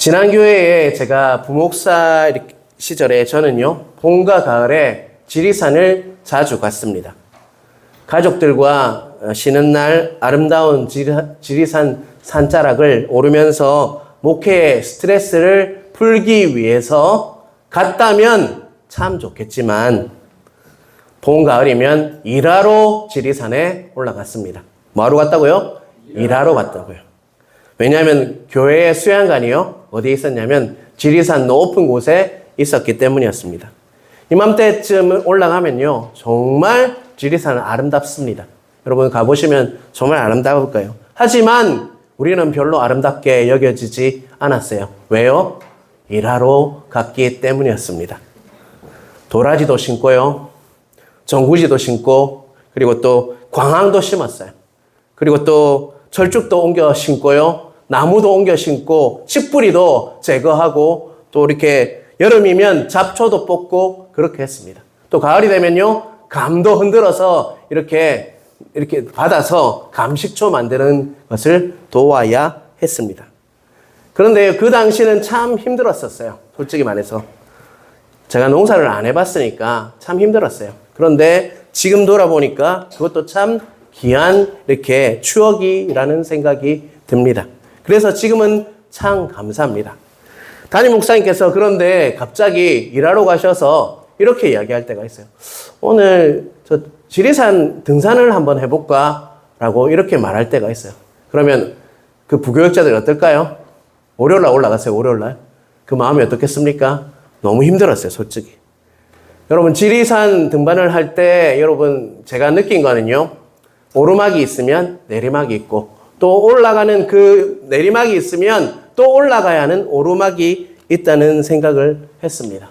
지난 교회에 제가 부목사 시절에 저는요, 봄과 가을에 지리산을 자주 갔습니다. 가족들과 쉬는 날 아름다운 지리산 산자락을 오르면서 목회의 스트레스를 풀기 위해서 갔다면 참 좋겠지만, 봄, 가을이면 일하러 지리산에 올라갔습니다. 뭐하러 갔다고요? 일하러 갔다고요. 왜냐하면 교회의 수양관이요, 어디에 있었냐면 지리산 높은 곳에 있었기 때문이었습니다. 이맘때쯤 올라가면요, 정말 지리산은 아름답습니다. 여러분 가보시면 정말 아름다울 거예요. 하지만 우리는 별로 아름답게 여겨지지 않았어요. 왜요? 일하러 갔기 때문이었습니다. 도라지도 심고요, 정구지도 심고, 그리고 또 광황도 심었어요. 그리고 또 철쭉도 옮겨 심고요, 나무도 옮겨 심고, 씨뿌리도 제거하고, 또 이렇게 여름이면 잡초도 뽑고 그렇게 했습니다. 또 가을이 되면요, 감도 흔들어서 이렇게 받아서 감식초 만드는 것을 도와야 했습니다. 그런데 그 당시는 참 힘들었었어요. 솔직히 말해서. 제가 농사를 안 해봤으니까 참 힘들었어요. 그런데 지금 돌아보니까 그것도 참 귀한 이렇게 추억이라는 생각이 듭니다. 그래서 지금은 참 감사합니다. 담임 목사님께서 그런데 갑자기 일하러 가셔서 이렇게 이야기할 때가 있어요. 오늘 저 지리산 등산을 한번 해볼까? 라고 이렇게 말할 때가 있어요. 그러면 그 부교육자들이 어떨까요? 월요일날 올라갔어요, 월요일날. 그 마음이 어떻겠습니까? 너무 힘들었어요, 솔직히. 여러분, 지리산 등반을 할 때 여러분 제가 느낀 거는요, 오르막이 있으면 내리막이 있고, 또 올라가는 그 내리막이 있으면 또 올라가야 하는 오르막이 있다는 생각을 했습니다.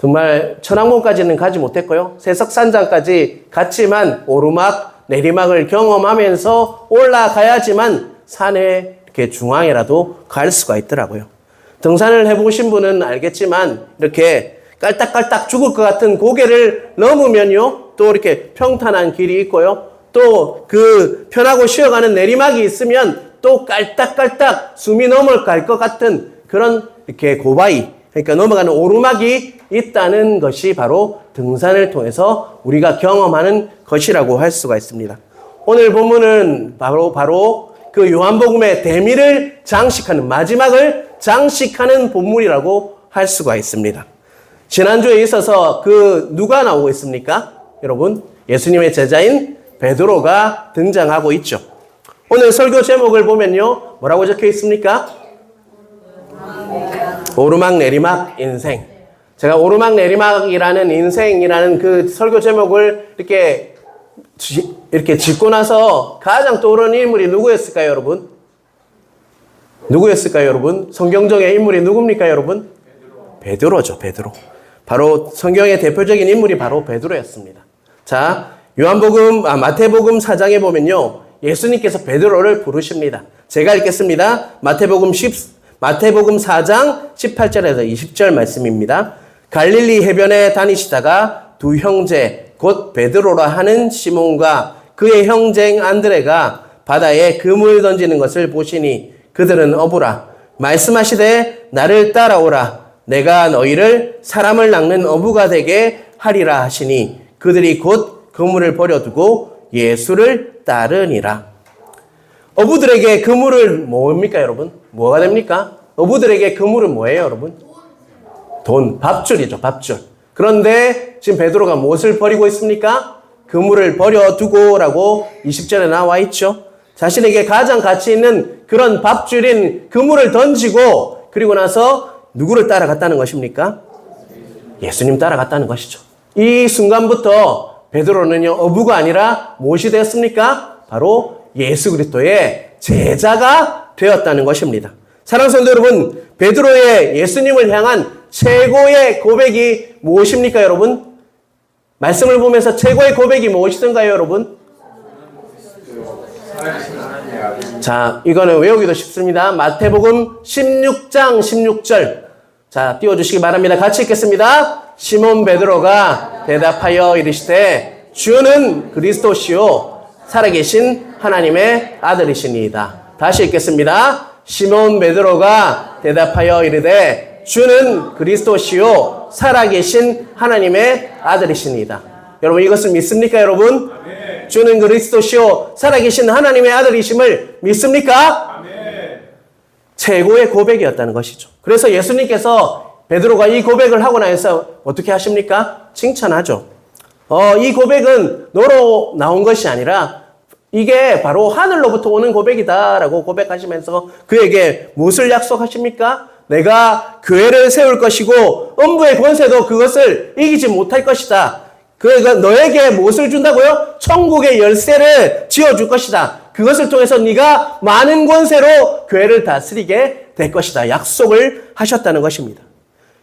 정말 천왕봉까지는 가지 못했고요, 세석산장까지 갔지만 오르막, 내리막을 경험하면서 올라가야지만 산의 이렇게 중앙에라도 갈 수가 있더라고요. 등산을 해보신 분은 알겠지만 이렇게 깔딱깔딱 죽을 것 같은 고개를 넘으면요, 또 이렇게 평탄한 길이 있고요, 또 그 편하고 쉬어가는 내리막이 있으면 또 깔딱깔딱 숨이 넘어갈 것 같은 그런 이렇게 고바위, 그러니까 넘어가는 오르막이 있다는 것이 바로 등산을 통해서 우리가 경험하는 것이라고 할 수가 있습니다. 오늘 본문은 바로 그 요한복음의 대미를 장식하는, 마지막을 장식하는 본문이라고 할 수가 있습니다. 지난주에 있어서 누가 나오고 있습니까? 여러분, 예수님의 제자인 베드로가 등장하고 있죠. 오늘 설교 제목을 보면요, 뭐라고 적혀 있습니까? 오르막 내리막 인생. 제가 오르막 내리막이라는 인생이라는 그 설교 제목을 이렇게 짓고 나서 가장 떠오르는 인물이 누구였을까요, 여러분? 누구였을까요, 여러분? 성경적인 인물이 누굽니까, 여러분? 베드로죠, 베드로. 바로 성경의 대표적인 인물이 바로 베드로였습니다. 자, 마태복음 4장에 보면요, 예수님께서 베드로를 부르십니다. 제가 읽겠습니다. 마태복음 4장 18절에서 20절 말씀입니다. 갈릴리 해변에 다니시다가 두 형제 곧 베드로라 하는 시몬과 그의 형제 안드레가 바다에 그물 던지는 것을 보시니 그들은 어부라. 말씀하시되 나를 따라오라. 내가 너희를 사람을 낚는 어부가 되게 하리라 하시니 그들이 곧 그물을 버려두고 예수를 따르니라. 어부들에게 그물을 뭡니까, 여러분? 뭐가 됩니까? 어부들에게 그물은 뭐예요, 여러분? 돈, 밥줄이죠, 밥줄. 그런데 지금 베드로가 무엇을 버리고 있습니까? 그물을 버려두고라고 20절에 나와 있죠. 자신에게 가장 가치 있는 그런 밥줄인 그물을 던지고, 그리고 나서 누구를 따라갔다는 것입니까? 예수님 따라갔다는 것이죠. 이 순간부터 베드로는요, 어부가 아니라 무엇이 되었습니까? 바로 예수 그리스도의 제자가 되었다는 것입니다. 사랑하는 성도 여러분, 베드로의 예수님을 향한 최고의 고백이 무엇입니까, 여러분? 말씀을 보면서 최고의 고백이 무엇이던가요, 여러분? 자, 이거는 외우기도 쉽습니다. 마태복음 16장 16절. 자, 띄워주시기 바랍니다. 같이 읽겠습니다. 시몬 베드로가 대답하여 이르시되 주는 그리스도시요 살아계신 하나님의 아들이시니이다. 다시 읽겠습니다. 시몬 베드로가 대답하여 이르되 주는 그리스도시요 살아계신 하나님의 아들이시니이다. 여러분 이것을 믿습니까 여러분? 아멘. 주는 그리스도시요 살아계신 하나님의 아들이심을 믿습니까? 아멘. 최고의 고백이었다는 것이죠. 그래서 예수님께서 베드로가 이 고백을 하고 나서 어떻게 하십니까? 칭찬하죠. 이 고백은 너로 나온 것이 아니라 이게 바로 하늘로부터 오는 고백이다라고 고백하시면서 그에게 무엇을 약속하십니까? 내가 교회를 세울 것이고 음부의 권세도 그것을 이기지 못할 것이다. 그가 너에게 무엇을 준다고요? 천국의 열쇠를 지어줄 것이다. 그것을 통해서 네가 많은 권세로 교회를 다스리게 될 것이다. 약속을 하셨다는 것입니다.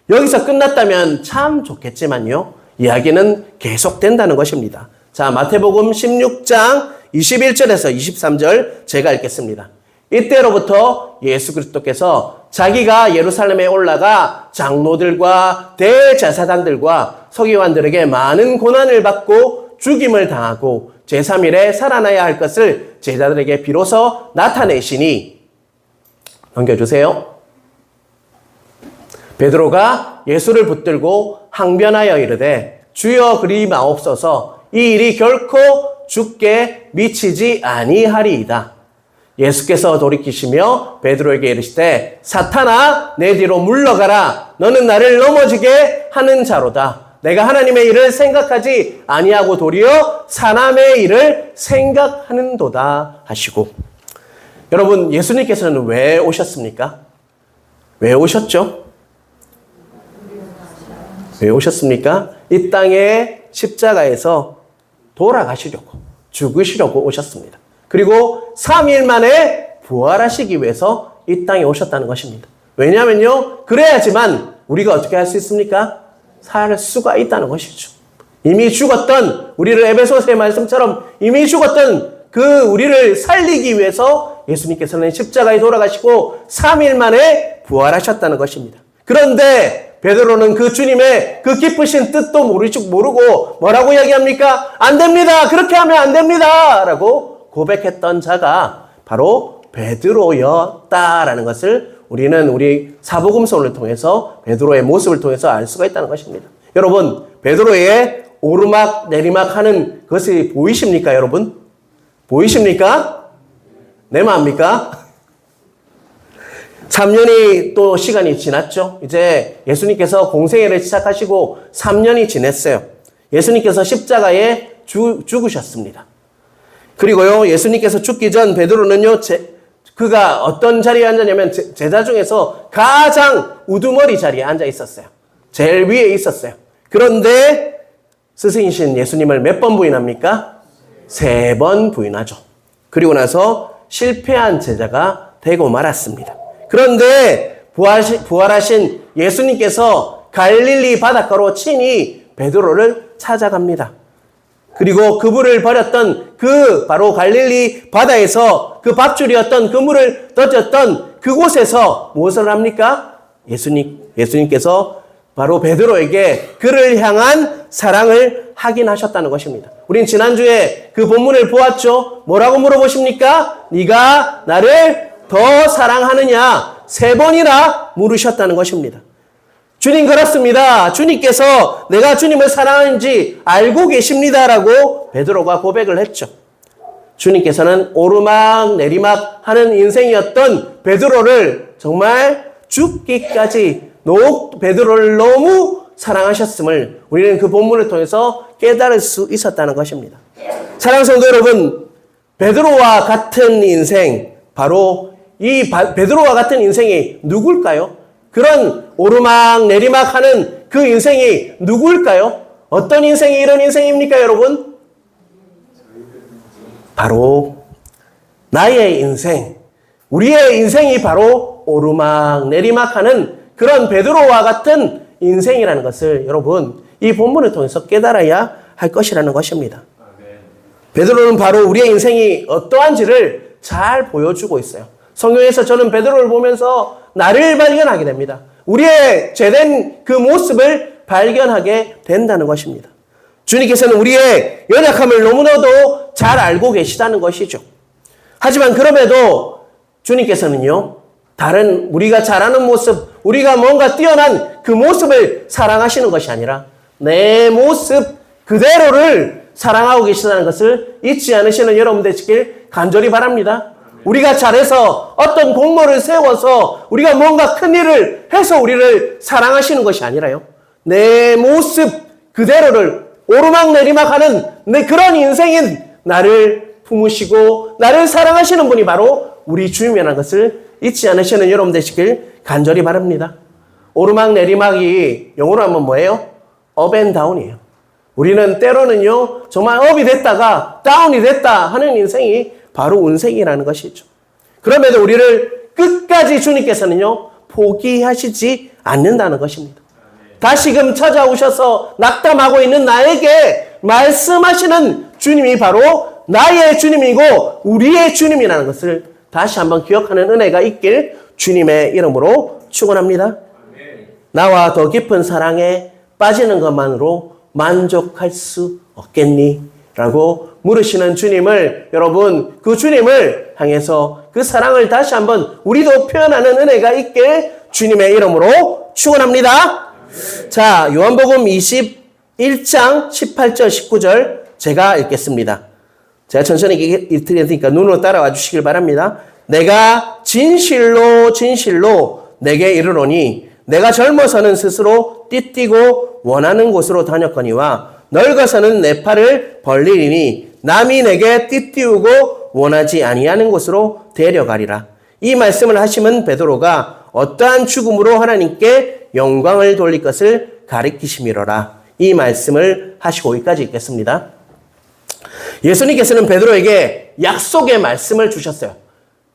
여기서 끝났다면 참 좋겠지만요. 이야기는 계속된다는 것입니다. 자, 마태복음 16장 21절에서 23절 제가 읽겠습니다. 이때로부터 예수 그리스도께서 자기가 예루살렘에 올라가 장로들과 대제사장들과 서기관들에게 많은 고난을 받고 죽임을 당하고 제3일에 살아나야 할 것을 제자들에게 비로소 나타내시니 넘겨주세요. 베드로가 예수를 붙들고 항변하여 이르되 주여 그리 마옵소서 이 일이 결코 죽게 미치지 아니하리이다. 예수께서 돌이키시며 베드로에게 이르시되 사탄아 내 뒤로 물러가라. 너는 나를 넘어지게 하는 자로다. 내가 하나님의 일을 생각하지 아니하고 도리어 사람의 일을 생각하는도다 하시고. 여러분 예수님께서는 왜 오셨습니까? 왜 오셨죠? 왜 오셨습니까? 이 땅의 십자가에서 돌아가시려고 죽으시려고 오셨습니다. 그리고 3일 만에 부활하시기 위해서 이 땅에 오셨다는 것입니다. 왜냐하면요. 그래야지만 우리가 어떻게 할 수 있습니까? 살 수가 있다는 것이죠. 이미 죽었던 우리를 에베소서의 말씀처럼 이미 죽었던 그 우리를 살리기 위해서 예수님께서는 십자가에 돌아가시고 3일 만에 부활하셨다는 것입니다. 그런데 베드로는 그 주님의 그 깊으신 뜻도 모르고 뭐라고 이야기합니까? 안 됩니다. 그렇게 하면 안 됩니다. 라고 고백했던 자가 바로 베드로였다라는 것을 우리는 우리 사복음서를 통해서 베드로의 모습을 통해서 알 수가 있다는 것입니다. 여러분, 베드로의 오르막 내리막 하는 것이 보이십니까, 여러분? 보이십니까? 내 마음입니까? 3년이 또 시간이 지났죠. 이제 예수님께서 공생애를 시작하시고 3년이 지났어요. 예수님께서 십자가에 죽으셨습니다. 그리고요, 예수님께서 죽기 전 베드로는요, 그가 어떤 자리에 앉았냐면 제자 중에서 가장 우두머리 자리에 앉아 있었어요. 제일 위에 있었어요. 그런데 스승이신 예수님을 몇 번 부인합니까? 3번 부인하죠. 그리고 나서 실패한 제자가 되고 말았습니다. 그런데 부활하신 예수님께서 갈릴리 바닷가로 친히 베드로를 찾아갑니다. 그리고 그물을 버렸던 그 바로 갈릴리 바다에서 그 밧줄이었던 그물을 던졌던 그곳에서 무엇을 합니까? 예수님께서 바로 베드로에게 그를 향한 사랑을 확인하셨다는 것입니다. 우린 지난주에 그 본문을 보았죠. 뭐라고 물어보십니까? 네가 나를 더 사랑하느냐? 3번이나 물으셨다는 것입니다. 주님 그렇습니다. 주님께서 내가 주님을 사랑하는지 알고 계십니다라고 베드로가 고백을 했죠. 주님께서는 오르막 내리막 하는 인생이었던 베드로를 정말 죽기까지 베드로를 너무 사랑하셨음을 우리는 그 본문을 통해서 깨달을 수 있었다는 것입니다. 사랑하는 성도 여러분, 베드로와 같은 인생, 바로 이 베드로와 같은 인생이 누굴까요? 그런 오르막 내리막 하는 그 인생이 누굴까요? 어떤 인생이 이런 인생입니까, 여러분? 바로 나의 인생, 우리의 인생이 바로 오르막 내리막 하는 그런 베드로와 같은 인생이라는 것을 여러분 이 본문을 통해서 깨달아야 할 것이라는 것입니다. 베드로는 바로 우리의 인생이 어떠한지를 잘 보여주고 있어요. 성경에서 저는 베드로를 보면서 나를 발견하게 됩니다. 우리의 죄된 그 모습을 발견하게 된다는 것입니다. 주님께서는 우리의 연약함을 너무나도 잘 알고 계시다는 것이죠. 하지만 그럼에도 주님께서는요, 다른 우리가 잘하는 모습, 우리가 뭔가 뛰어난 그 모습을 사랑하시는 것이 아니라 내 모습 그대로를 사랑하고 계시다는 것을 잊지 않으시는 여러분 되시길 간절히 바랍니다. 우리가 잘해서 어떤 공로를 세워서 우리가 뭔가 큰 일을 해서 우리를 사랑하시는 것이 아니라요. 내 모습 그대로를 오르막내리막하는 내 그런 인생인 나를 품으시고 나를 사랑하시는 분이 바로 우리 주님이라는 것을 잊지 않으시는 여러분 되시길 간절히 바랍니다. 오르막내리막이 영어로 하면 뭐예요? 업 앤 다운이에요. 우리는 때로는요 정말 업이 됐다가 다운이 됐다 하는 인생이 바로 운생이라는 것이죠. 그럼에도 우리를 끝까지 주님께서는요 포기하시지 않는다는 것입니다. 다시금 찾아오셔서 낙담하고 있는 나에게 말씀하시는 주님이 바로 나의 주님이고 우리의 주님이라는 것을 다시 한번 기억하는 은혜가 있길 주님의 이름으로 축원합니다. 나와 더 깊은 사랑에 빠지는 것만으로 만족할 수 없겠니? 라고 물으시는 주님을 여러분 그 주님을 향해서 그 사랑을 다시 한번 우리도 표현하는 은혜가 있길 주님의 이름으로 축원합니다. 자, 요한복음 21장 18절 19절 제가 읽겠습니다. 제가 천천히 읽을 테니까 눈으로 따라와 주시길 바랍니다. 내가 진실로 진실로 내게 이르노니 내가 젊어서는 스스로 띠띠고 원하는 곳으로 다녔거니와 늙어서는 내 팔을 벌리리니 남이 내게 띠띠우고 원하지 아니하는 곳으로 데려가리라. 이 말씀을 하시면 베드로가 어떠한 죽음으로 하나님께 영광을 돌릴 것을 가리키심이로라. 이 말씀을 하시고 여기까지 읽겠습니다. 예수님께서는 베드로에게 약속의 말씀을 주셨어요.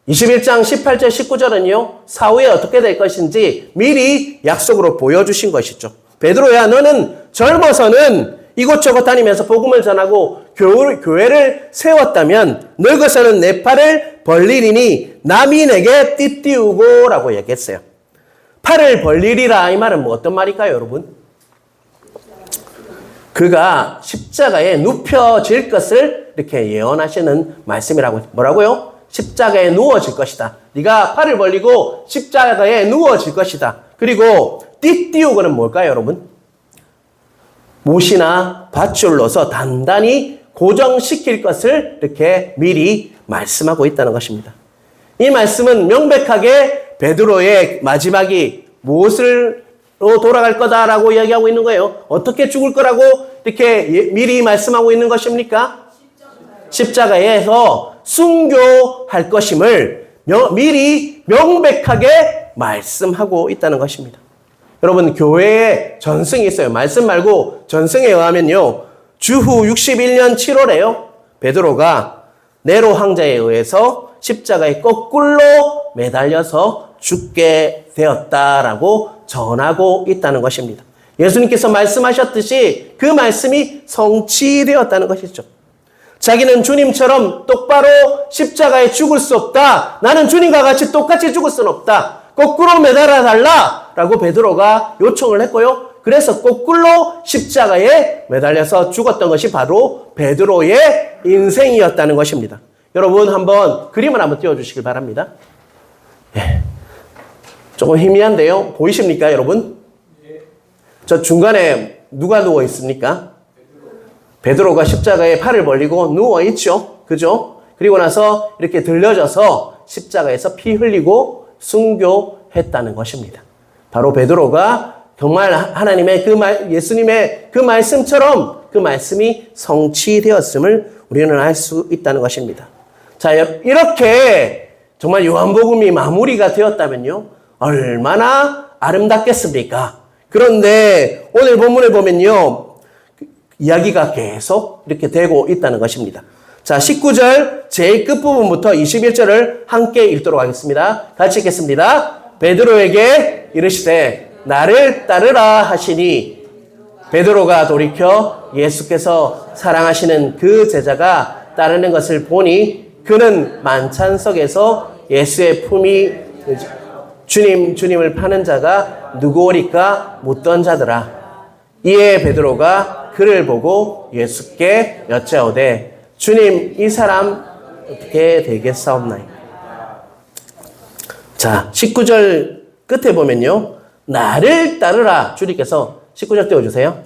21장 18절 19절은요. 사후에 어떻게 될 것인지 미리 약속으로 보여주신 것이죠. 베드로야 너는 젊어서는 이곳저곳 다니면서 복음을 전하고 교회를 세웠다면 늙어서는 내 팔을 벌리리니 남이 내게 띠띠우고 라고 얘기했어요. 팔을 벌리리라 이 말은 뭐 어떤 말일까요 여러분? 그가 십자가에 눕혀질 것을 이렇게 예언하시는 말씀이라고. 뭐라고요? 십자가에 누워질 것이다. 네가 팔을 벌리고 십자가에 누워질 것이다. 그리고 띠띠우고는 뭘까요 여러분? 못이나 밧줄 넣어서 단단히 고정시킬 것을 이렇게 미리 말씀하고 있다는 것입니다. 이 말씀은 명백하게 베드로의 마지막이 무엇으로 돌아갈 거다라고 이야기하고 있는 거예요. 어떻게 죽을 거라고 이렇게 미리 말씀하고 있는 것입니까? 십자가에서 순교할 것임을 미리 명백하게 말씀하고 있다는 것입니다. 여러분 교회에 전승이 있어요. 말씀 말고 전승에 의하면요. 주후 61년 7월에요. 베드로가 네로 황제에 의해서 십자가에 거꾸로 매달려서 죽게 되었다라고 전하고 있다는 것입니다. 예수님께서 말씀하셨듯이 그 말씀이 성취되었다는 것이죠. 자기는 주님처럼 똑바로 십자가에 죽을 수 없다. 나는 주님과 같이 똑같이 죽을 수는 없다. 거꾸로 매달아 달라라고 베드로가 요청을 했고요. 그래서 거꾸로 십자가에 매달려서 죽었던 것이 바로 베드로의 인생이었다는 것입니다. 여러분 한번 그림을 한번 띄워주시길 바랍니다. 예. 조금 희미한데요. 보이십니까 여러분? 저 중간에 누가 누워 있습니까? 베드로가 십자가에 팔을 벌리고 누워 있죠. 그죠? 그리고 나서 이렇게 들려져서 십자가에서 피 흘리고 순교했다는 것입니다. 바로 베드로가 정말 하나님의 예수님의 그 말씀처럼 그 말씀이 성취되었음을 우리는 알 수 있다는 것입니다. 자, 이렇게 정말 요한복음이 마무리가 되었다면요. 얼마나 아름답겠습니까? 그런데 오늘 본문을 보면요. 이야기가 계속 이렇게 되고 있다는 것입니다. 자, 19절 제일 끝부분부터 21절을 함께 읽도록 하겠습니다. 같이 읽겠습니다. 베드로에게 이르시되 나를 따르라 하시니 베드로가 돌이켜 예수께서 사랑하시는 그 제자가 따르는 것을 보니 그는 만찬석에서 예수의 품이 주님을 파는 자가 누구오리까 묻던 자더라. 이에 베드로가 그를 보고 예수께 여짜오되 주님 이 사람 어떻게 되겠사옵나이까. 자, 19절 끝에 보면요. 나를 따르라. 주님께서 19절 띄워주세요.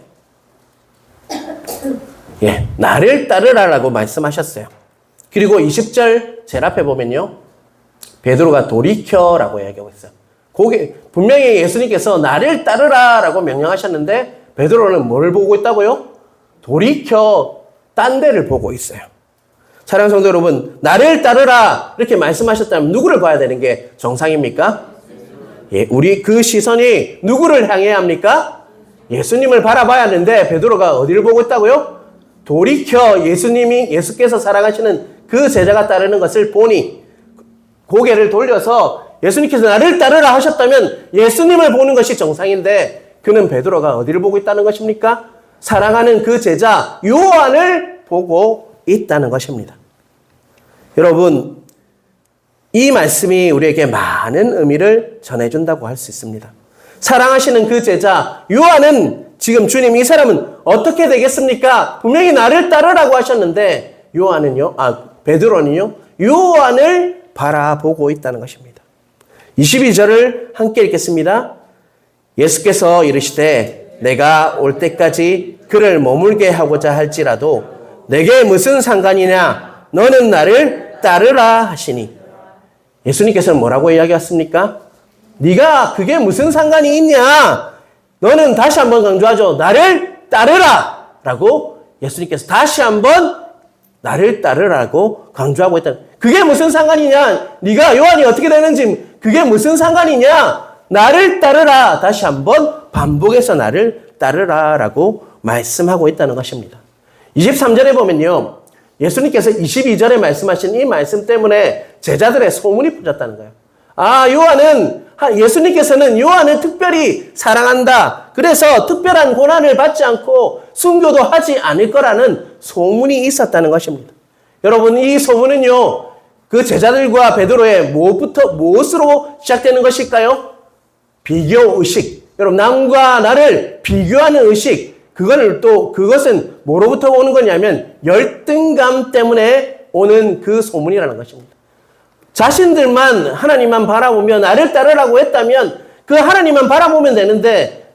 예, 나를 따르라라고 말씀하셨어요. 그리고 20절 제일 앞에 보면요. 베드로가 돌이켜라고 이야기하고 있어요. 분명히 예수님께서 나를 따르라라고 명령하셨는데 베드로는 뭘 보고 있다고요? 돌이켜 딴 데를 보고 있어요. 사랑하는 성도 여러분, 나를 따르라 이렇게 말씀하셨다면 누구를 봐야 되는 게 정상입니까? 예, 우리 그 시선이 누구를 향해야 합니까? 예수님을 바라봐야 하는데 베드로가 어디를 보고 있다고요? 돌이켜 예수께서 사랑하시는 그 제자가 따르는 것을 보니 고개를 돌려서 예수님께서 나를 따르라 하셨다면 예수님을 보는 것이 정상인데 그는 베드로가 어디를 보고 있다는 것입니까? 사랑하는 그 제자 요한을 보고 있다는 것입니다. 여러분, 이 말씀이 우리에게 많은 의미를 전해준다고 할 수 있습니다. 사랑하시는 그 제자 요한은 지금 주님 이 사람은 어떻게 되겠습니까? 분명히 나를 따르라고 하셨는데 베드로는요 요한을 바라보고 있다는 것입니다. 22절을 함께 읽겠습니다. 예수께서 이르시되 내가 올 때까지 그를 머물게 하고자 할지라도 내게 무슨 상관이냐 너는 나를 따르라 하시니 예수님께서는 뭐라고 이야기했습니까? 네가 그게 무슨 상관이 있냐? 너는 다시 한번 강조하죠. 나를 따르라 라고 예수님께서 다시 한번 나를 따르라고 강조하고 있다. 그게 무슨 상관이냐? 네가 요한이 어떻게 되는지 그게 무슨 상관이냐? 나를 따르라. 다시 한번 반복해서 나를 따르라 라고 말씀하고 있다는 것입니다. 23절에 보면요. 예수님께서 22절에 말씀하신 이 말씀 때문에 제자들의 소문이 퍼졌다는 거예요. 예수님께서는 요한을 특별히 사랑한다. 그래서 특별한 고난을 받지 않고 순교도 하지 않을 거라는 소문이 있었다는 것입니다. 여러분, 이 소문은요, 그 제자들과 베드로의 무엇으로 시작되는 것일까요? 비교 의식. 여러분, 남과 나를 비교하는 의식. 그것은 뭐로부터 오는 거냐면 열등감 때문에 오는 그 소문이라는 것입니다. 자신들만 하나님만 바라보며 나를 따르라고 했다면 그 하나님만 바라보면 되는데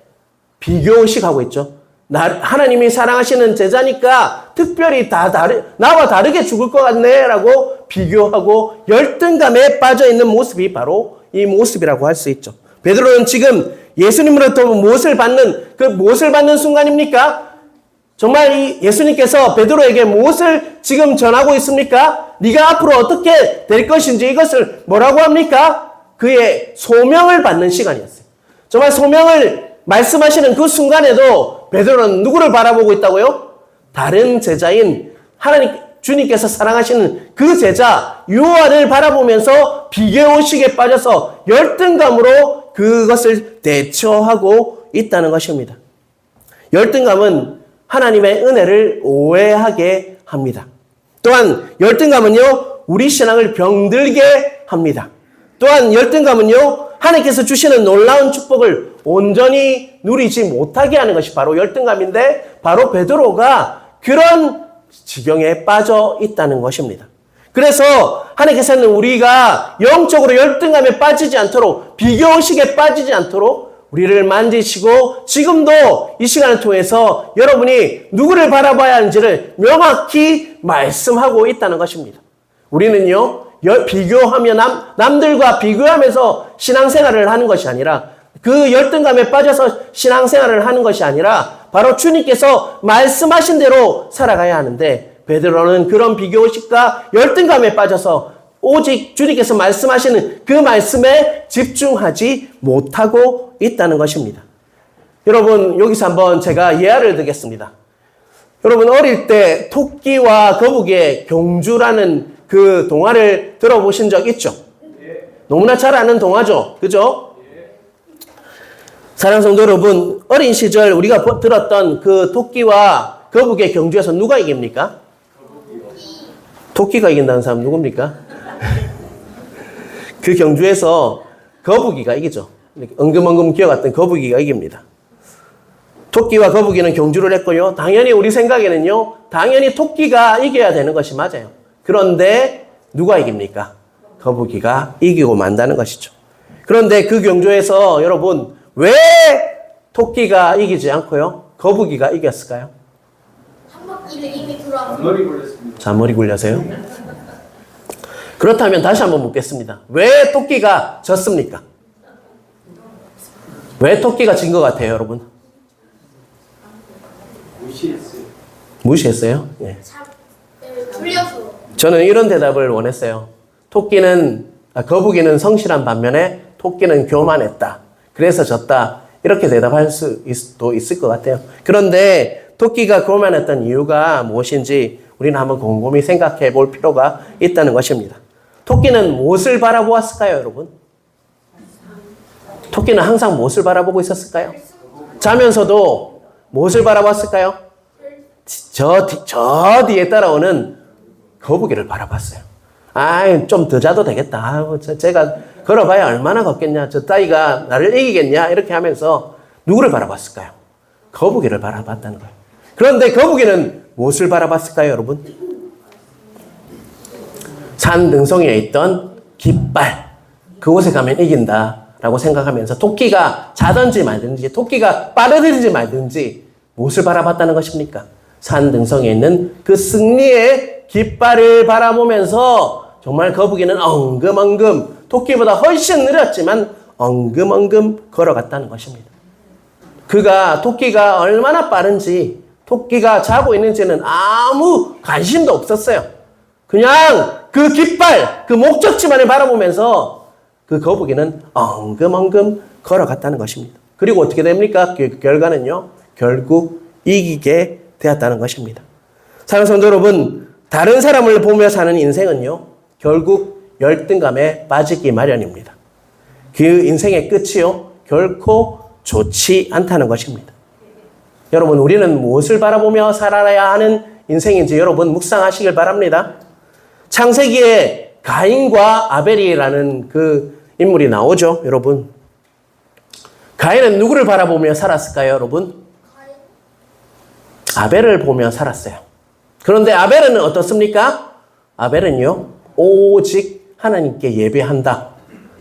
비교의식하고 있죠. 하나님이 사랑하시는 제자니까 특별히 나와 다르게 죽을 것 같네 라고 비교하고 열등감에 빠져있는 모습이 바로 이 모습이라고 할 수 있죠. 베드로는 지금 예수님으로부터 무엇을 받는 순간입니까? 정말 예수님께서 베드로에게 무엇을 지금 전하고 있습니까? 네가 앞으로 어떻게 될 것인지 이것을 뭐라고 합니까? 그의 소명을 받는 시간이었어요. 정말 소명을 말씀하시는 그 순간에도 베드로는 누구를 바라보고 있다고요? 다른 제자인 주님께서 사랑하시는 그 제자 요한을 바라보면서 비교의식에 빠져서 열등감으로 그것을 대처하고 있다는 것입니다. 열등감은 하나님의 은혜를 오해하게 합니다. 또한 열등감은요, 우리 신앙을 병들게 합니다. 또한 열등감은요, 하나님께서 주시는 놀라운 축복을 온전히 누리지 못하게 하는 것이 바로 열등감인데, 바로 베드로가 그런 지경에 빠져 있다는 것입니다. 그래서 하나님께서는 우리가 영적으로 열등감에 빠지지 않도록, 비교의식에 빠지지 않도록 우리를 만지시고 지금도 이 시간을 통해서 여러분이 누구를 바라봐야 하는지를 명확히 말씀하고 있다는 것입니다. 우리는요, 비교하며 남들과 비교하면서 신앙생활을 하는 것이 아니라 그 열등감에 빠져서 신앙생활을 하는 것이 아니라 바로 주님께서 말씀하신 대로 살아가야 하는데 베드로는 그런 비교의식과 열등감에 빠져서 오직 주님께서 말씀하시는 그 말씀에 집중하지 못하고 있다는 것입니다. 여러분, 여기서 한번 제가 예화를 들겠습니다. 여러분, 어릴 때 토끼와 거북이의 경주라는 그 동화를 들어보신 적 있죠? 너무나 잘 아는 동화죠. 그죠? 사랑하는 성도 여러분, 어린 시절 우리가 들었던 그 토끼와 거북이의 경주에서 누가 이깁니까? 토끼가 이긴다는 사람 누굽니까? 그 경주에서 거북이가 이기죠. 엉금엉금 기어갔던 거북이가 이깁니다. 토끼와 거북이는 경주를 했고요. 당연히 우리 생각에는요, 당연히 토끼가 이겨야 되는 것이 맞아요. 그런데 누가 이깁니까? 거북이가 이기고 만다는 것이죠. 그런데 그 경주에서 여러분 왜 토끼가 이기지 않고요? 거북이가 이겼을까요? 한 바퀴를 이미 돌아왔어요. 머리 굴렸습니다. 잔머리 굴려서요? 그렇다면 다시 한번 묻겠습니다. 왜 토끼가 졌습니까? 왜 토끼가 진 것 같아요, 여러분? 무시했어요. 무시했어요? 예. 풀려서. 저는 이런 대답을 원했어요. 거북이는 성실한 반면에 토끼는 교만했다. 그래서 졌다. 이렇게 대답할 수도 있을 것 같아요. 그런데 토끼가 교만했던 이유가 무엇인지 우리는 한번 곰곰이 생각해 볼 필요가 있다는 것입니다. 토끼는 무엇을 바라보았을까요, 여러분? 토끼는 항상 무엇을 바라보고 있었을까요? 자면서도 무엇을 바라봤을까요? 저 뒤에 따라오는 거북이를 바라봤어요. 좀 더 자도 되겠다. 제가 걸어봐야 얼마나 걷겠냐. 저 따위가 나를 이기겠냐. 이렇게 하면서 누구를 바라봤을까요? 거북이를 바라봤다는 거예요. 그런데 거북이는 무엇을 바라봤을까요, 여러분? 산 등성이에 있던 깃발. 그곳에 가면 이긴다라고 생각하면서 토끼가 자든지 말든지, 토끼가 빠르든지 말든지 무엇을 바라봤다는 것입니까? 산 등성이에 있는 그 승리의 깃발을 바라보면서 정말 거북이는 엉금엉금 토끼보다 훨씬 느렸지만 엉금엉금 걸어갔다는 것입니다. 토끼가 얼마나 빠른지, 토끼가 자고 있는지는 아무 관심도 없었어요. 그냥 그 깃발, 그 목적지만을 바라보면서 그 거북이는 엉금엉금 걸어갔다는 것입니다. 그리고 어떻게 됩니까? 그 결과는요, 결국 이기게 되었다는 것입니다. 사랑하는 성도 여러분, 다른 사람을 보며 사는 인생은요, 결국 열등감에 빠지기 마련입니다. 그 인생의 끝이요, 결코 좋지 않다는 것입니다. 여러분, 우리는 무엇을 바라보며 살아야 하는 인생인지 여러분 묵상하시길 바랍니다. 창세기에 가인과 아벨이라는 그 인물이 나오죠, 여러분. 가인은 누구를 바라보며 살았을까요, 여러분? 아벨을 보며 살았어요. 그런데 아벨은 어떻습니까? 아벨은요, 오직 하나님께 예배한다.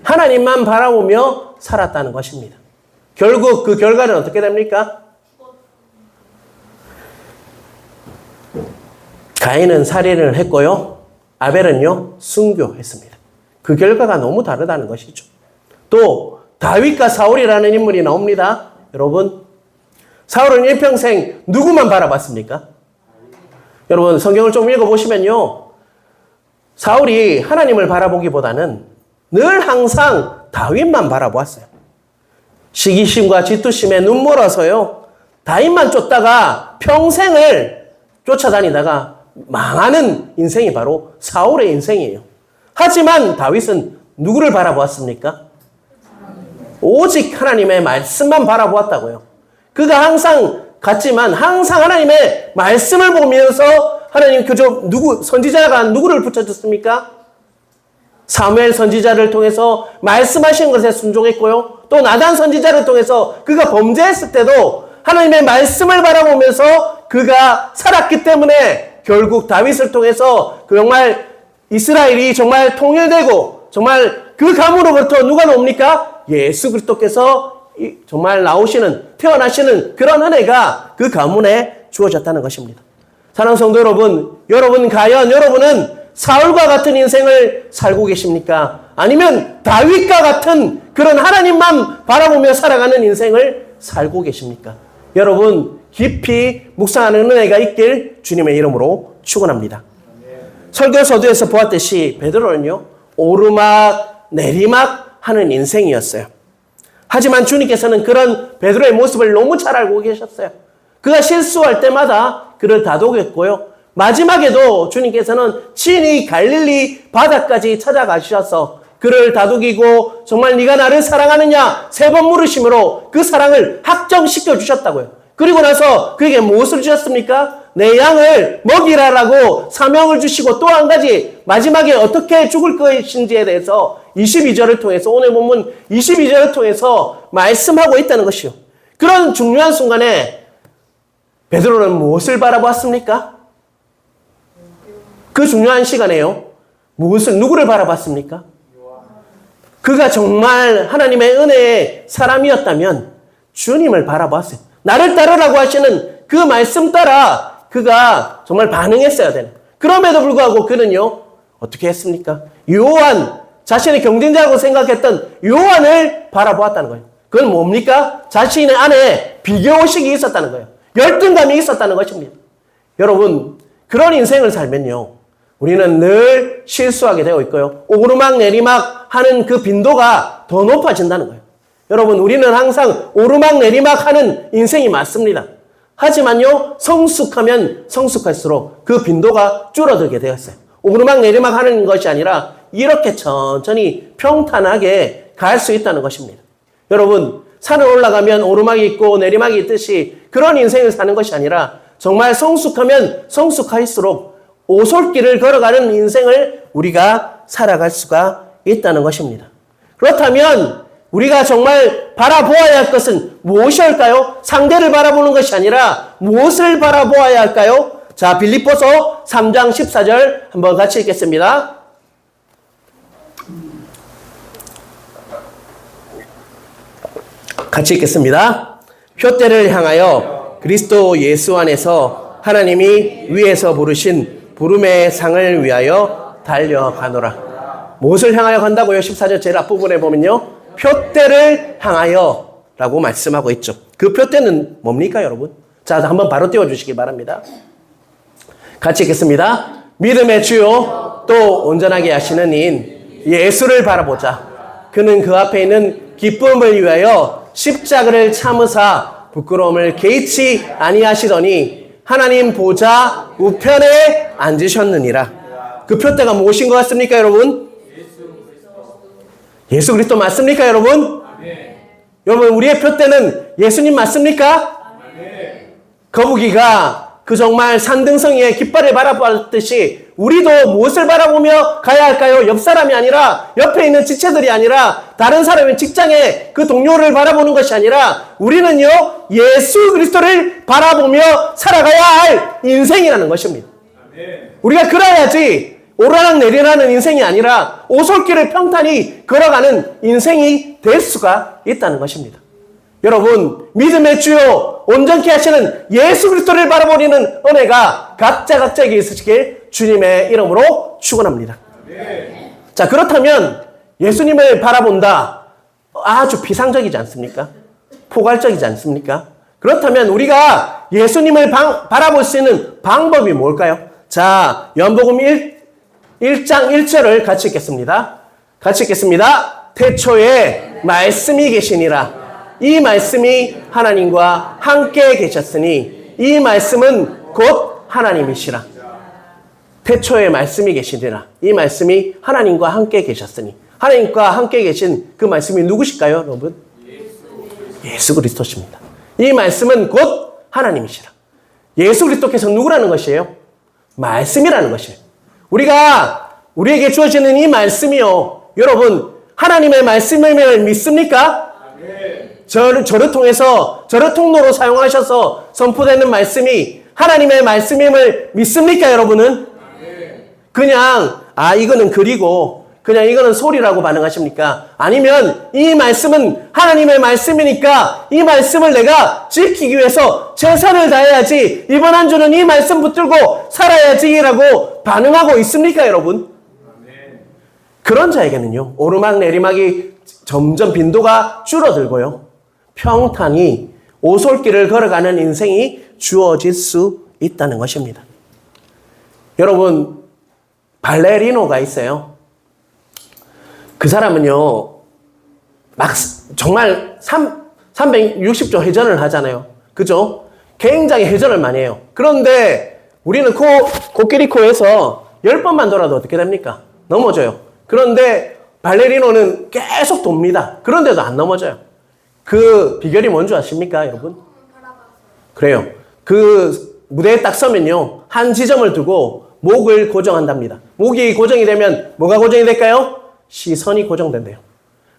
하나님만 바라보며 살았다는 것입니다. 결국 그 결과는 어떻게 됩니까? 가인은 살인을 했고요. 아벨은요, 순교했습니다. 그 결과가 너무 다르다는 것이죠. 또 다윗과 사울이라는 인물이 나옵니다. 여러분, 사울은 일평생 누구만 바라봤습니까? 여러분, 성경을 좀 읽어보시면요, 사울이 하나님을 바라보기보다는 늘 항상 다윗만 바라보았어요. 시기심과 질투심에 눈멀어서요, 다윗만 쫓다가 평생을 쫓아다니다가 망하는 인생이 바로 사울의 인생이에요. 하지만 다윗은 누구를 바라보았습니까? 오직 하나님의 말씀만 바라보았다고요. 그가 항상 갔지만 항상 하나님의 말씀을 보면서 하나님 선지자가 누구를 붙여줬습니까? 사무엘 선지자를 통해서 말씀하신 것에 순종했고요. 또 나단 선지자를 통해서 그가 범죄했을 때도 하나님의 말씀을 바라보면서 그가 살았기 때문에 결국 다윗을 통해서 정말 이스라엘이 정말 통일되고 정말 그 가문으로부터 누가 나옵니까? 예수 그리스도께서 정말 태어나시는 그런 은혜가 그 가문에 주어졌다는 것입니다. 사랑하는 성도 여러분 과연 여러분은 사울과 같은 인생을 살고 계십니까? 아니면 다윗과 같은 그런 하나님만 바라보며 살아가는 인생을 살고 계십니까? 여러분 깊이 묵상하는 은혜가 있길 주님의 이름으로 축원합니다. 설교 서두에서 보았듯이 베드로는요, 오르막 내리막 하는 인생이었어요. 하지만 주님께서는 그런 베드로의 모습을 너무 잘 알고 계셨어요. 그가 실수할 때마다 그를 다독였고요. 마지막에도 주님께서는 친히 갈릴리 바다까지 찾아가셔서 그를 다독이고 정말 네가 나를 사랑하느냐 3번 물으심으로 그 사랑을 확정시켜 주셨다고요. 그리고 나서 그에게 무엇을 주셨습니까? 내 양을 먹이라라고 사명을 주시고 또 한 가지 마지막에 어떻게 죽을 것인지에 대해서 22절을 통해서 오늘 본문 22절을 통해서 말씀하고 있다는 것이요. 그런 중요한 순간에 베드로는 무엇을 바라보았습니까? 그 중요한 시간에요. 누구를 바라봤습니까? 그가 정말 하나님의 은혜의 사람이었다면 주님을 바라보았어요. 나를 따르라고 하시는 그 말씀 따라 그가 정말 반응했어야 되는. 그럼에도 불구하고 그는요, 어떻게 했습니까? 요한, 자신의 경쟁자라고 생각했던 요한을 바라보았다는 거예요. 그건 뭡니까? 자신의 안에 비교의식이 있었다는 거예요. 열등감이 있었다는 것입니다. 여러분, 그런 인생을 살면요, 우리는 늘 실수하게 되어 있고요. 오르막 내리막 하는 그 빈도가 더 높아진다는 거예요. 여러분, 우리는 항상 오르막 내리막 하는 인생이 맞습니다. 하지만요, 성숙하면 성숙할수록 그 빈도가 줄어들게 되었어요. 오르막 내리막 하는 것이 아니라 이렇게 천천히 평탄하게 갈 수 있다는 것입니다. 여러분, 산을 올라가면 오르막이 있고 내리막이 있듯이 그런 인생을 사는 것이 아니라 정말 성숙하면 성숙할수록 오솔길을 걸어가는 인생을 우리가 살아갈 수가 있다는 것입니다. 그렇다면 우리가 정말 바라보아야 할 것은 무엇일까요? 상대를 바라보는 것이 아니라 무엇을 바라보아야 할까요? 자, 빌립보서 3장 14절 한번 같이 읽겠습니다. 같이 읽겠습니다. 표대를 향하여 그리스도 예수 안에서 하나님이 위에서 부르신 부름의 상을 위하여 달려가노라. 무엇을 향하여 간다고요? 14절 제일 앞부분에 보면요, 표대를 향하여 라고 말씀하고 있죠. 그 표대는 뭡니까, 여러분? 자, 한번 바로 띄워주시기 바랍니다. 같이 읽겠습니다. 믿음의 주요 또 온전하게 하시는 이인 예수를 바라보자. 그는 그 앞에 있는 기쁨을 위하여 십자가를 참으사 부끄러움을 개의치 아니하시더니 하나님 보좌 우편에 앉으셨느니라. 그 표대가 무엇인 것 같습니까, 여러분? 예수 그리스도 맞습니까, 여러분? 여러분, 우리의 표대는 예수님 맞습니까? 거북이가 그 정말 산등성이의 깃발을 바라봤듯이 우리도 무엇을 바라보며 가야 할까요? 옆 사람이 아니라, 옆에 있는 지체들이 아니라, 다른 사람의 직장의 그 동료를 바라보는 것이 아니라 우리는요, 예수 그리스도를 바라보며 살아가야 할 인생이라는 것입니다. 우리가 그래야지 오르락 내리라는 인생이 아니라 오솔길을 평탄히 걸어가는 인생이 될 수가 있다는 것입니다. 여러분, 믿음의 주요 온전케 하시는 예수 그리스도를 바라보는 은혜가 각자에게 있으시길 주님의 이름으로 축원합니다. 자, 그렇다면 예수님을 바라본다, 아주 비상적이지 않습니까? 포괄적이지 않습니까? 그렇다면 우리가 예수님을 바라볼 수 있는 방법이 뭘까요? 자, 요한복음 1장 1절을 같이 읽겠습니다. 같이 읽겠습니다. 태초에 말씀이 계시니라. 이 말씀이 하나님과 함께 계셨으니 이 말씀은 곧 하나님이시라. 태초에 말씀이 계시니라. 이 말씀이 하나님과 함께 계셨으니. 하나님과 함께 계신 그 말씀이 누구실까요, 여러분? 예수 그리스도십니다. 이 말씀은 곧 하나님이시라. 예수 그리스도께서 누구라는 것이에요? 말씀이라는 것이에요. 우리에게 주어지는 이 말씀이요, 여러분, 하나님의 말씀을 믿습니까? 저를 통해서, 저를 통로로 사용하셔서 선포되는 말씀이 하나님의 말씀임을 믿습니까, 여러분은? 그냥, 이거는 글이고, 그냥 이거는 소리라고 반응하십니까? 아니면 이 말씀은 하나님의 말씀이니까 이 말씀을 내가 지키기 위해서 최선을 다해야지, 이번 한 주는 이 말씀 붙들고 살아야지라고 반응하고 있습니까, 여러분? 그런 자에게는요, 오르막 내리막이 점점 빈도가 줄어들고요, 평탄히 오솔길을 걸어가는 인생이 주어질 수 있다는 것입니다. 여러분, 발레리노가 있어요. 그 사람은요, 정말 360조 회전을 하잖아요. 그죠? 굉장히 회전을 많이 해요. 그런데 우리는 코끼리 코에서 10번만 돌아도 어떻게 됩니까? 넘어져요. 그런데 발레리노는 계속 돕니다. 그런데도 안 넘어져요. 그 비결이 뭔지 아십니까, 여러분? 그래요. 그 무대에 딱 서면요, 한 지점을 두고 목을 고정한답니다. 목이 고정이 되면 뭐가 고정이 될까요? 시선이 고정된대요.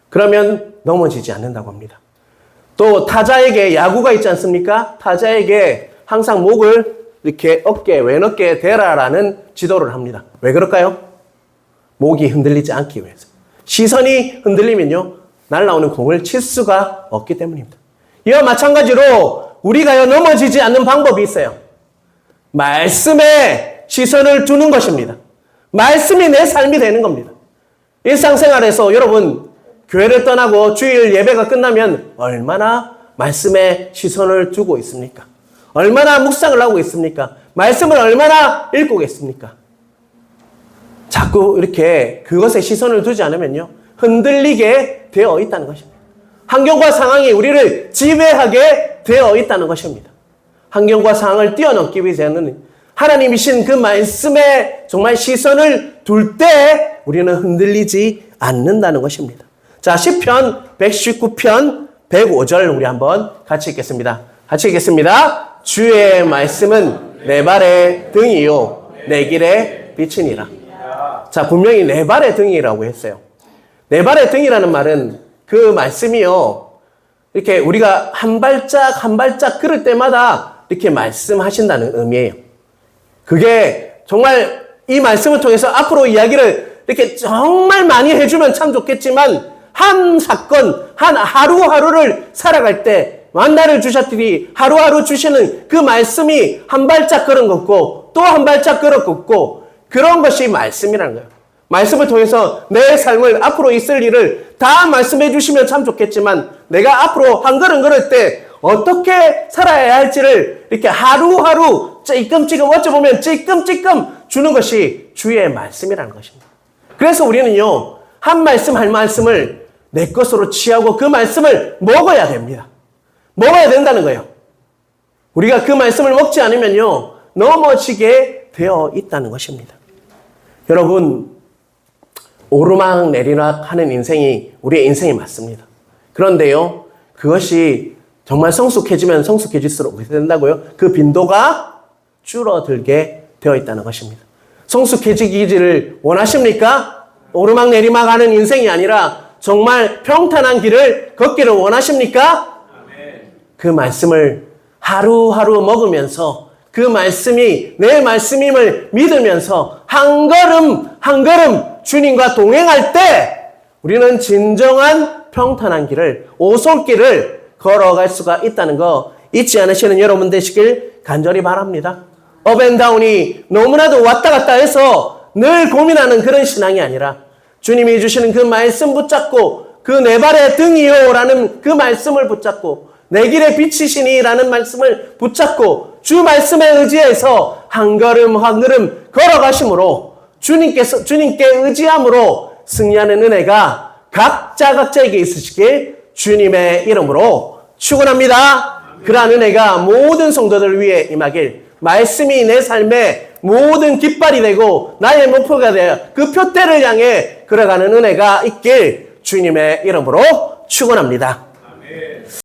그러면 넘어지지 않는다고 합니다. 또 타자에게 야구가 있지 않습니까? 타자에게 항상 목을 이렇게 왼 어깨에 대라라는 지도를 합니다. 왜 그럴까요? 목이 흔들리지 않기 위해서. 시선이 흔들리면요, 날아오는 공을 칠 수가 없기 때문입니다. 이와 마찬가지로 우리가요, 넘어지지 않는 방법이 있어요. 말씀에 시선을 두는 것입니다. 말씀이 내 삶이 되는 겁니다. 일상생활에서 여러분, 교회를 떠나고 주일 예배가 끝나면 얼마나 말씀에 시선을 두고 있습니까? 얼마나 묵상을 하고 있습니까? 말씀을 얼마나 읽고 있습니까? 자꾸 이렇게 그것에 시선을 두지 않으면요, 흔들리게 되어 있다는 것입니다. 환경과 상황이 우리를 지배하게 되어 있다는 것입니다. 환경과 상황을 뛰어넘기 위해서는 하나님이신 그 말씀에 정말 시선을 둘 때 우리는 흔들리지 않는다는 것입니다. 자, 시편 119편 105절 우리 한번 같이 읽겠습니다. 같이 읽겠습니다. 주의 말씀은 내 발의 등이요 내 길의 빛이니라. 자, 분명히 내 발의 등이라고 했어요. 내 발의 등이라는 말은 그 말씀이요, 이렇게 우리가 한 발짝 한 발짝 걸을 때마다 이렇게 말씀하신다는 의미예요. 그게 정말 이 말씀을 통해서 앞으로 이야기를 이렇게 정말 많이 해주면 참 좋겠지만, 한 사건, 한 하루하루를 살아갈 때 만나를 주셨더니 하루하루 주시는 그 말씀이 한 발짝 걸은 것고 또 한 발짝 걸어 걷고, 그런 것이 말씀이라는 거예요. 말씀을 통해서 내 삶을, 앞으로 있을 일을 다 말씀해 주시면 참 좋겠지만, 내가 앞으로 한 걸음 걸을 때 어떻게 살아야 할지를 이렇게 하루하루 찔끔찔끔, 어찌 보면 찔끔찔끔 주는 것이 주의 말씀이라는 것입니다. 그래서 우리는요, 한 말씀 한 말씀을 내 것으로 취하고 그 말씀을 먹어야 됩니다. 먹어야 된다는 거예요. 우리가 그 말씀을 먹지 않으면요, 넘어지게 되어 있다는 것입니다. 여러분, 오르막 내리막 하는 인생이 우리의 인생이 맞습니다. 그런데요, 그것이 정말 성숙해지면 성숙해질수록 어떻게 된다고요? 그 빈도가 줄어들게 되어 있다는 것입니다. 성숙해지기를 원하십니까? 오르막 내리막 하는 인생이 아니라 정말 평탄한 길을 걷기를 원하십니까? 그 말씀을 하루하루 먹으면서 그 말씀이 내 말씀임을 믿으면서 한 걸음 한 걸음 주님과 동행할 때 우리는 진정한 평탄한 길을, 오솔길을 걸어갈 수가 있다는 거 잊지 않으시는 여러분 되시길 간절히 바랍니다. 업앤다운이 너무나도 왔다 갔다 해서 늘 고민하는 그런 신앙이 아니라, 주님이 주시는 그 말씀 붙잡고, 그 내 발의 등이요 라는 그 말씀을 붙잡고, 내 길의 빛이시니 라는 말씀을 붙잡고 주 말씀에 의지해서 한 걸음 한 걸음 걸어가심으로, 주님께 의지함으로 승리하는 은혜가 각자에게 있으시길 주님의 이름으로 축원합니다. 그러한 은혜가 모든 성도들 위해 임하길, 말씀이 내 삶의 모든 깃발이 되고 나의 목표가 되어 그 표대를 향해 걸어가는 은혜가 있길 주님의 이름으로 축원합니다.